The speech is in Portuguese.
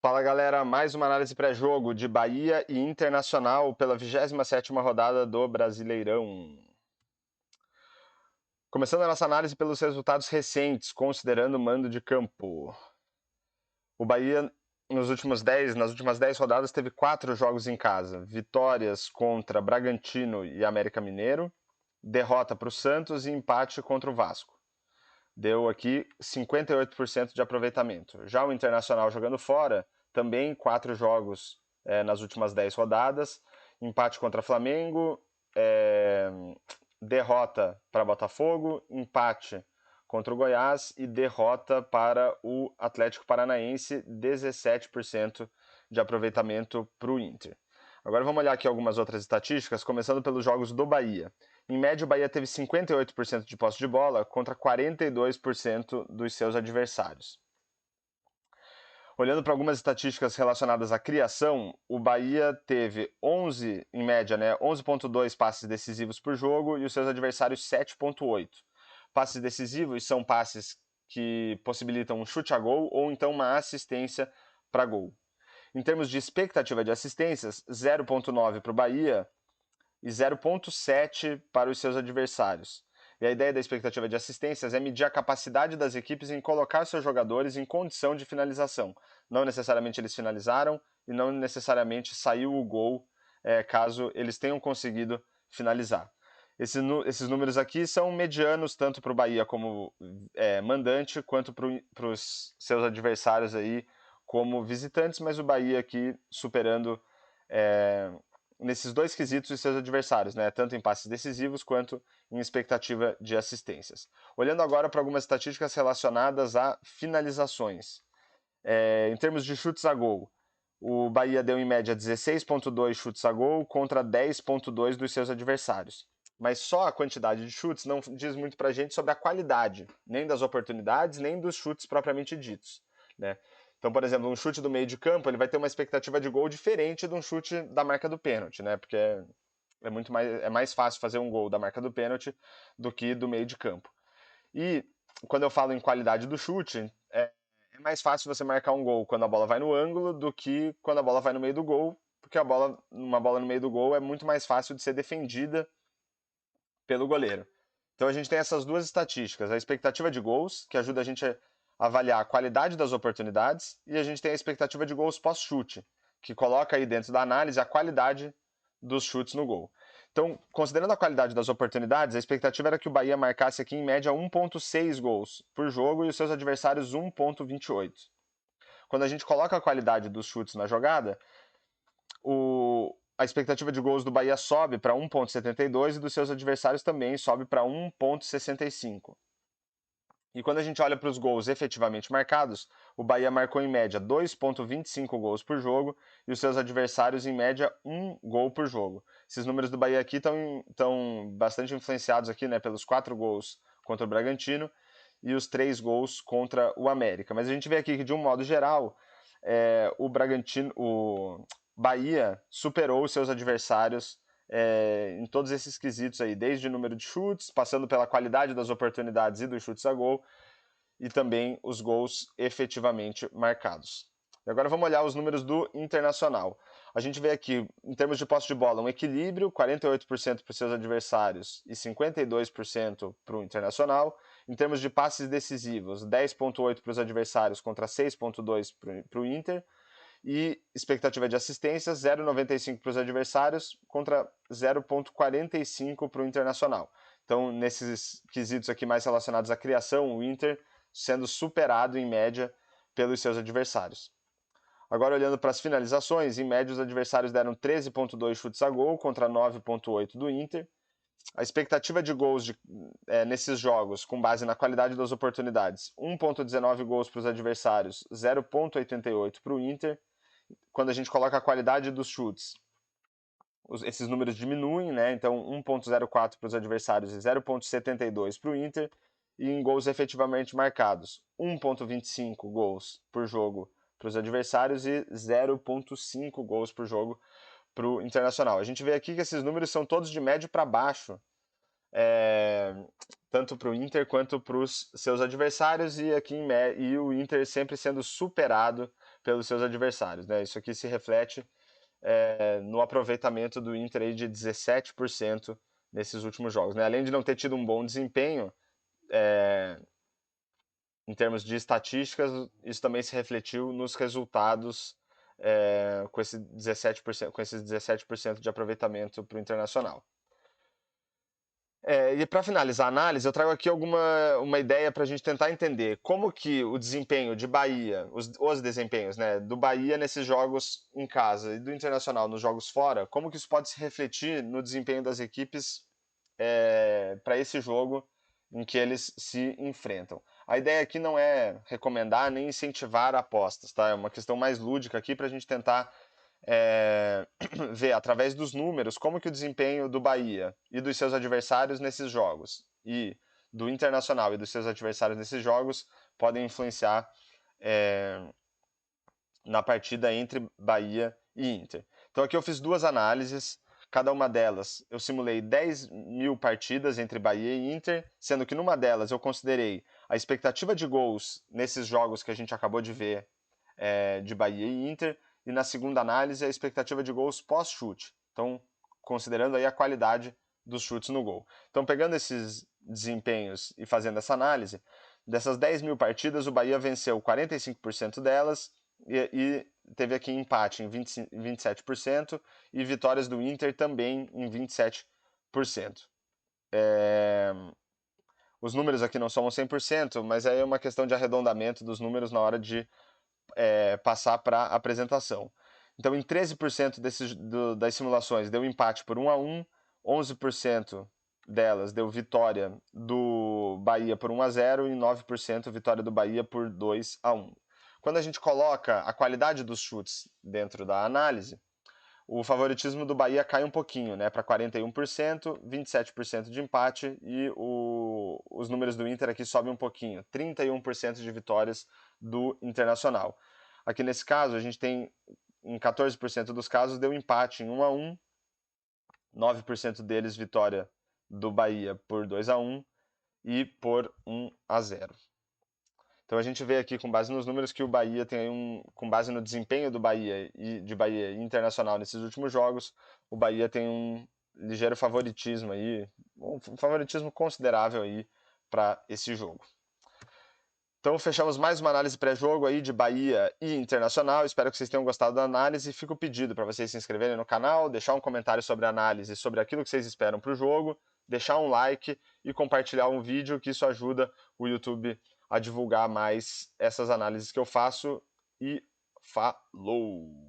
Fala galera, mais uma análise pré-jogo de Bahia e Internacional pela 27ª rodada do Brasileirão. Começando a nossa análise pelos resultados recentes, considerando o mando de campo. O Bahia nas últimas 10 rodadas teve 4 jogos em casa, vitórias contra Bragantino e América Mineiro, derrota para o Santos e empate contra o Vasco. Deu aqui 58% de aproveitamento. Já o Internacional jogando fora, também 4 jogos nas últimas 10 rodadas, empate contra Flamengo, derrota para Botafogo, empate contra o Goiás e derrota para o Atlético Paranaense, 17% de aproveitamento para o Inter. Agora vamos olhar aqui algumas outras estatísticas, começando pelos jogos do Bahia. Em média, o Bahia teve 58% de posse de bola contra 42% dos seus adversários. Olhando para algumas estatísticas relacionadas à criação, o Bahia teve 11, em média, 11,2 passes decisivos por jogo e os seus adversários 7,8. Passes decisivos são passes que possibilitam um chute a gol ou então uma assistência para gol. Em termos de expectativa de assistências, 0,9 para o Bahia e 0,7 para os seus adversários. E a ideia da expectativa de assistências é medir a capacidade das equipes em colocar seus jogadores em condição de finalização. Não necessariamente eles finalizaram e não necessariamente saiu o gol, caso eles tenham conseguido finalizar. Esses números aqui são medianos tanto para o Bahia como mandante, quanto para os seus adversários aí como visitantes, mas o Bahia aqui superando nesses dois quesitos os seus adversários, tanto em passes decisivos quanto em expectativa de assistências. Olhando agora para algumas estatísticas relacionadas a finalizações. Em termos de chutes a gol, o Bahia deu em média 16,2 chutes a gol contra 10,2 dos seus adversários. Mas só a quantidade de chutes não diz muito para a gente sobre a qualidade, nem das oportunidades, nem dos chutes propriamente ditos. Então, por exemplo, um chute do meio de campo, ele vai ter uma expectativa de gol diferente de um chute da marca do pênalti, porque é mais fácil fazer um gol da marca do pênalti do que do meio de campo. E quando eu falo em qualidade do chute, é mais fácil você marcar um gol quando a bola vai no ângulo do que quando a bola vai no meio do gol, porque uma bola no meio do gol é muito mais fácil de ser defendida pelo goleiro. Então a gente tem essas duas estatísticas, a expectativa de gols, que ajuda a gente a avaliar a qualidade das oportunidades, e a gente tem a expectativa de gols pós-chute, que coloca aí dentro da análise a qualidade dos chutes no gol. Então, considerando a qualidade das oportunidades, a expectativa era que o Bahia marcasse aqui em média 1,6 gols por jogo e os seus adversários 1,28. Quando a gente coloca a qualidade dos chutes na jogada, a expectativa de gols do Bahia sobe para 1,72 e dos seus adversários também sobe para 1,65. E quando a gente olha para os gols efetivamente marcados, o Bahia marcou em média 2,25 gols por jogo e os seus adversários em média 1 gol por jogo. Esses números do Bahia aqui estão bastante influenciados aqui, pelos 4 gols contra o Bragantino e os 3 gols contra o América. Mas a gente vê aqui que, de um modo geral, o Bahia superou os seus adversários em todos esses quesitos aí, desde o número de chutes, passando pela qualidade das oportunidades e dos chutes a gol, e também os gols efetivamente marcados. E agora vamos olhar os números do Internacional. A gente vê aqui, em termos de posse de bola, um equilíbrio, 48% para os seus adversários e 52% para o Internacional. Em termos de passes decisivos, 10,8 para os adversários contra 6,2 para o Inter. E expectativa de assistências, 0,95 para os adversários contra 0,45 para o Internacional. Então, nesses quesitos aqui mais relacionados à criação, o Inter sendo superado em média pelos seus adversários. Agora, olhando para as finalizações, em média os adversários deram 13,2 chutes a gol contra 9,8 do Inter. A expectativa de gols nesses jogos, com base na qualidade das oportunidades, 1,19 gols para os adversários, 0,88 para o Inter. Quando a gente coloca a qualidade dos chutes, esses números diminuem, então 1,04 para os adversários e 0,72 para o Inter. E em gols efetivamente marcados, 1,25 gols por jogo para os adversários e 0,5 gols por jogo para o Internacional. A gente vê aqui que esses números são todos de médio para baixo, tanto para o Inter quanto para os seus adversários, e aqui e o Inter sempre sendo superado pelos seus adversários, né? Isso aqui se reflete no aproveitamento do Inter aí de 17% nesses últimos jogos, né? Além de não ter tido um bom desempenho, em termos de estatísticas, isso também se refletiu nos resultados com esses 17% de aproveitamento para o Internacional. E para finalizar a análise, eu trago aqui uma ideia para a gente tentar entender como que o desempenho de Bahia, os desempenhos, né, do Bahia nesses jogos em casa e do Internacional nos jogos fora, como que isso pode se refletir no desempenho das equipes para esse jogo em que eles se enfrentam. A ideia aqui não é recomendar nem incentivar apostas, tá? É uma questão mais lúdica aqui para a gente tentar ver através dos números como que o desempenho do Bahia e dos seus adversários nesses jogos e do Internacional e dos seus adversários nesses jogos podem influenciar na partida entre Bahia e Inter. Então aqui eu fiz duas análises, cada uma delas eu simulei 10.000 partidas entre Bahia e Inter, sendo que numa delas eu considerei a expectativa de gols nesses jogos que a gente acabou de ver de Bahia e Inter, e na segunda análise a expectativa de gols pós-chute. Então, considerando aí a qualidade dos chutes no gol. Então, pegando esses desempenhos e fazendo essa análise, dessas 10.000 partidas, o Bahia venceu 45% delas e teve aqui empate em 27% e vitórias do Inter também em 27%. Os números aqui não são 100%, mas aí é uma questão de arredondamento dos números na hora de passar para a apresentação. Então, em 13% das simulações deu empate por 1-1, 11% delas deu vitória do Bahia por 1-0 e 9% vitória do Bahia por 2-1. Quando a gente coloca a qualidade dos chutes dentro da análise, o favoritismo do Bahia cai um pouquinho, né, para 41%, 27% de empate e os números do Inter aqui sobem um pouquinho, 31% de vitórias do Internacional. Aqui nesse caso, a gente tem, em 14% dos casos, deu empate em 1-1, 9% deles vitória do Bahia por 2-1 e por 1-0. Então a gente vê aqui, com base nos números, que o Bahia tem com base no desempenho do Bahia e de Bahia e Internacional nesses últimos jogos, o Bahia tem um ligeiro favoritismo aí, um favoritismo considerável aí para esse jogo. Então fechamos mais uma análise pré-jogo aí de Bahia e Internacional. Espero que vocês tenham gostado da análise. Fica o pedido para vocês se inscreverem no canal, deixar um comentário sobre a análise, sobre aquilo que vocês esperam para o jogo, deixar um like e compartilhar um vídeo, que isso ajuda o YouTube a divulgar mais essas análises que eu faço. E falou!